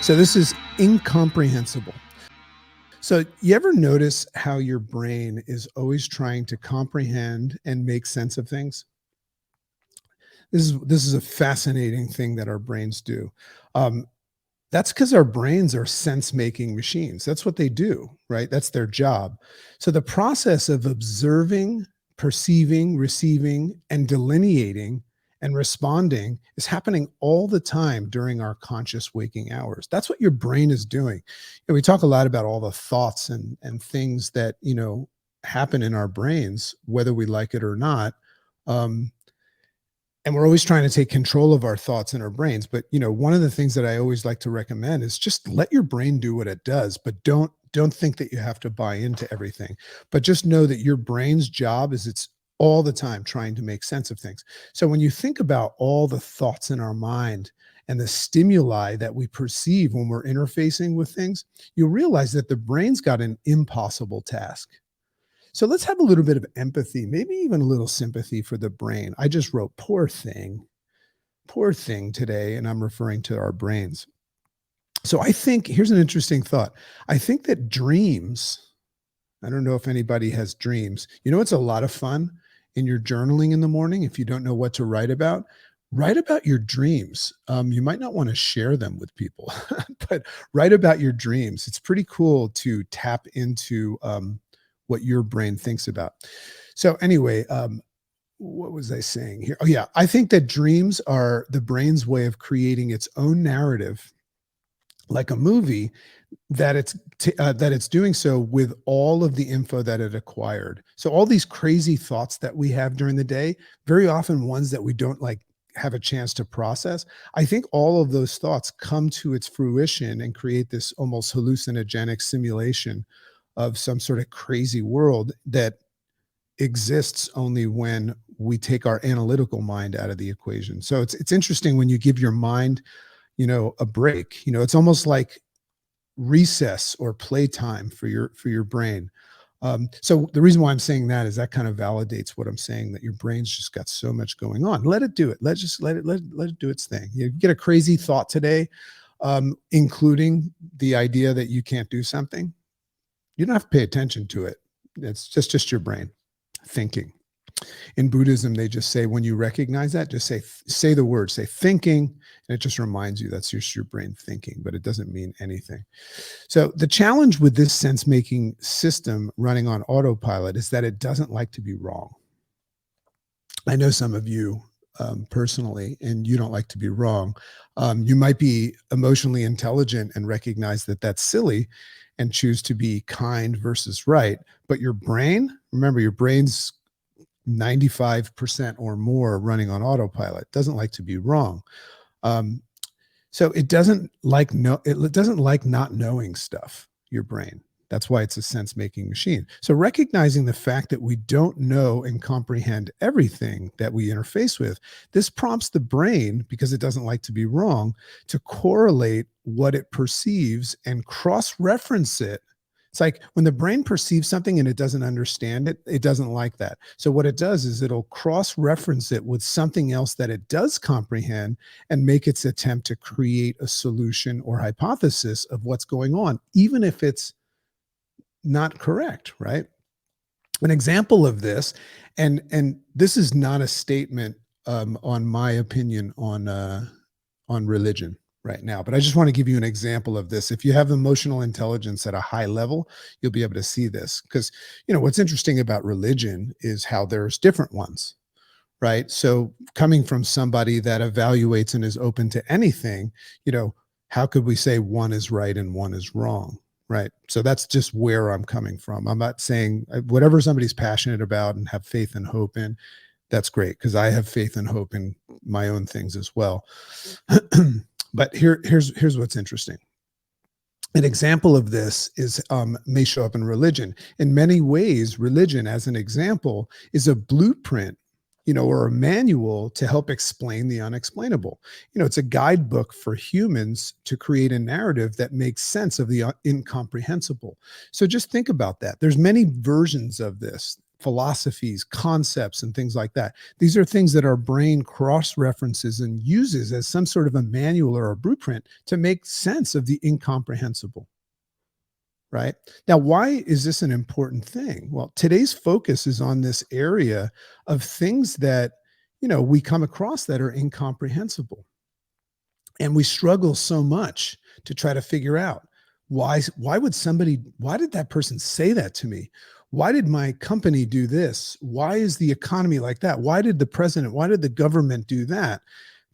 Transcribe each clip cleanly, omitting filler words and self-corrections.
So this is incomprehensible. So you ever notice how your brain is always trying to comprehend and make sense of things? This is a fascinating thing that our brains do. Um, that's because our brains are sense-making machines. That's what they do, right? That's their job. So the process of observing, perceiving, receiving, and delineating and responding is happening all the time during our conscious waking hours. That's what your brain is doing. And we talk a lot about all the thoughts and things that, happen in our brains, whether we like it or not. Um, and we're always trying to take control of our thoughts and our brains, but one of the things that I always like to recommend is just let your brain do what it does, but don't think that you have to buy into everything, but just know that your brain's job is it's all the time trying to make sense of things. So when you think about all the thoughts in our mind and the stimuli that we perceive when we're interfacing with things, you'll realize that the brain's got an impossible task. So let's have a little bit of empathy, maybe even a little sympathy for the brain. I just wrote poor thing today, and I'm referring to our brains. So I think here's an interesting thought. I think that dreams, I don't know if anybody has dreams. It's a lot of fun in your journaling in the morning. If you don't know what to write about your dreams. You might not want to share them with people, but write about your dreams. It's pretty cool to tap into what your brain thinks about. So anyway, what was I saying here? Oh yeah, I think that dreams are the brain's way of creating its own narrative, like a movie, that it's doing so with all of the info that it acquired. So all these crazy thoughts that we have during the day, very often ones that we don't like have a chance to process. I think all of those thoughts come to its fruition and create this almost hallucinogenic simulation of some sort of crazy world that exists only when we take our analytical mind out of the equation. So it's interesting when you give your mind, a break. It's almost like recess or playtime for your brain. So the reason why I'm saying that is that kind of validates what I'm saying, that your brain's just got so much going on. Let it do it. Let it do its thing. You get a crazy thought today, including the idea that you can't do something. You don't have to pay attention to it. It's just your brain thinking. In Buddhism, they just say, when you recognize that, just say the word, say thinking, and it just reminds you that's just your brain thinking, but it doesn't mean anything. So the challenge with this sense-making system running on autopilot is that it doesn't like to be wrong. I know some of you personally, and you don't like to be wrong. You might be emotionally intelligent and recognize that that's silly and choose to be kind versus right. But your brain, remember, your brain's 95% or more running on autopilot, doesn't like to be wrong. So it doesn't like it doesn't like not knowing stuff, your brain. That's why it's a sense-making machine. So recognizing the fact that we don't know and comprehend everything that we interface with, this prompts the brain, because it doesn't like to be wrong, to correlate what it perceives and cross-reference it. It's like when the brain perceives something and it doesn't understand it, it doesn't like that. So what it does is it'll cross-reference it with something else that it does comprehend and make its attempt to create a solution or hypothesis of what's going on, even if it's not correct, right? An example of this, and this is not a statement on my opinion on religion right now, but I just want to give you an example of this. If you have emotional intelligence at a high level, you'll be able to see this, because what's interesting about religion is how there's different ones, right? So coming from somebody that evaluates and is open to anything, how could we say one is right and one is wrong? Right. So that's just where I'm coming from. I'm not saying whatever somebody's passionate about and have faith and hope in, that's great, because I have faith and hope in my own things as well. But here's what's interesting. An example of this is may show up in religion. In many ways, religion, as an example, is a blueprint, or a manual to help explain the unexplainable. It's a guidebook for humans to create a narrative that makes sense of the incomprehensible. So just think about that. There's many versions of this. philosophies, concepts, and things like that. These are things that our brain cross references and uses as some sort of a manual or a blueprint to make sense of the incomprehensible. Right. Now, why is this an important thing? Well, today's focus is on this area of things that, we come across that are incomprehensible. And we struggle so much to try to figure out why did that person say that to me? Why did my company do this? Why is the economy like that? Why did the government do that?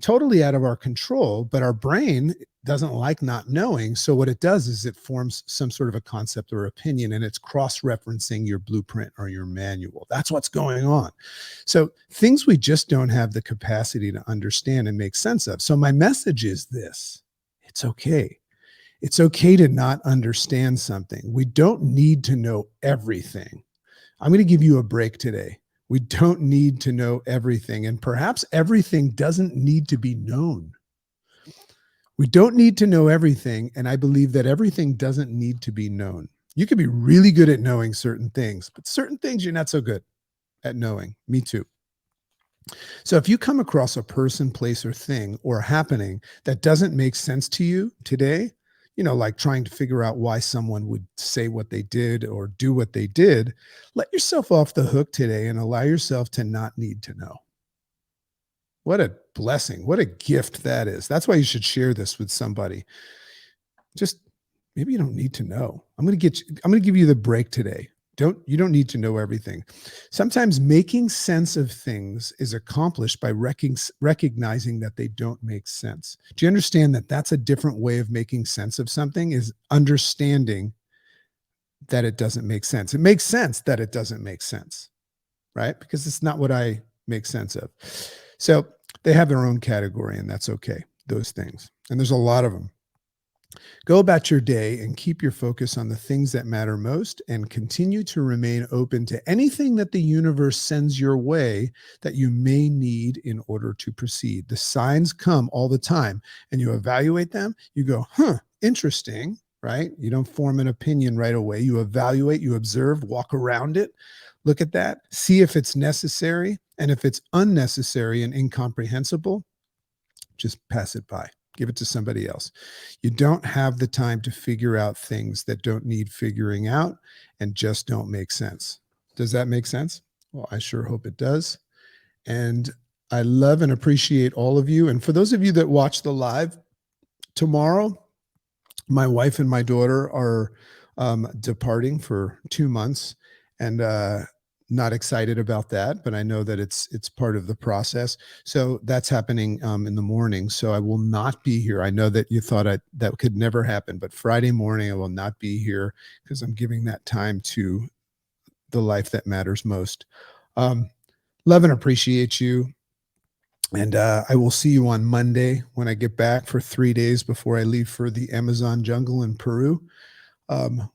Totally out of our control, but our brain doesn't like not knowing. So what it does is it forms some sort of a concept or opinion, and it's cross-referencing your blueprint or your manual. That's what's going on. So things we just don't have the capacity to understand and make sense of. So my message is this: it's okay. It's okay to not understand something. We don't need to know everything. I'm going to give you a break today. We don't need to know everything, and perhaps everything doesn't need to be known. We don't need to know everything, and I believe that everything doesn't need to be known. You can be really good at knowing certain things, but certain things you're not so good at knowing. Me too. So if you come across a person, place, or thing or happening that doesn't make sense to you today, like trying to figure out why someone would say what they did or do what they did, let yourself off the hook today and allow yourself to not need to know. What a blessing. What a gift that is. That's why you should share this with somebody. Just maybe you don't need to know. I'm going to give you the break today. You don't need to know everything. Sometimes making sense of things is accomplished by recognizing that they don't make sense. Do you understand that that's a different way of making sense of something, is understanding that it doesn't make sense. It makes sense that it doesn't make sense, right? Because it's not what I make sense of. So they have their own category, and that's okay, those things. And there's a lot of them. Go about your day and keep your focus on the things that matter most, and continue to remain open to anything that the universe sends your way that you may need in order to proceed. The signs come all the time, and you evaluate them. You go, interesting, right? You don't form an opinion right away. You evaluate, you observe, walk around it, look at that, see if it's necessary. And if it's unnecessary and incomprehensible, just pass it by. Give it to somebody else. You don't have the time to figure out things that don't need figuring out and just don't make sense. Does that make sense? Well, I sure hope it does. And I love and appreciate all of you. And for those of you that watch the live tomorrow, my wife and my daughter are departing for 2 months, and not excited about that, but I know that it's part of the process. So that's happening in the morning. So I will not be here. I know that you thought that could never happen, but Friday morning I will not be here because I'm giving that time to the life that matters most. Love and appreciate you. And I will see you on Monday when I get back for 3 days before I leave for the Amazon jungle in Peru,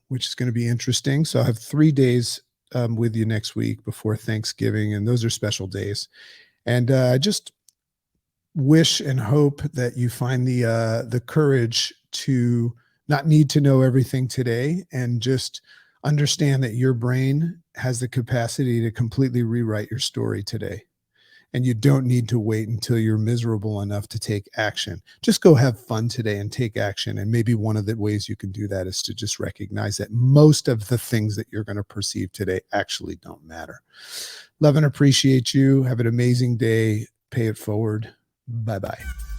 which is going to be interesting. So I have 3 days with you next week before Thanksgiving, and those are special days. And I just wish and hope that you find the courage to not need to know everything today, and just understand that your brain has the capacity to completely rewrite your story today. And you don't need to wait until you're miserable enough to take action. Just go have fun today and take action. And maybe one of the ways you can do that is to just recognize that most of the things that you're going to perceive today actually don't matter. Love and appreciate you. Have an amazing day. Pay it forward. Bye-bye.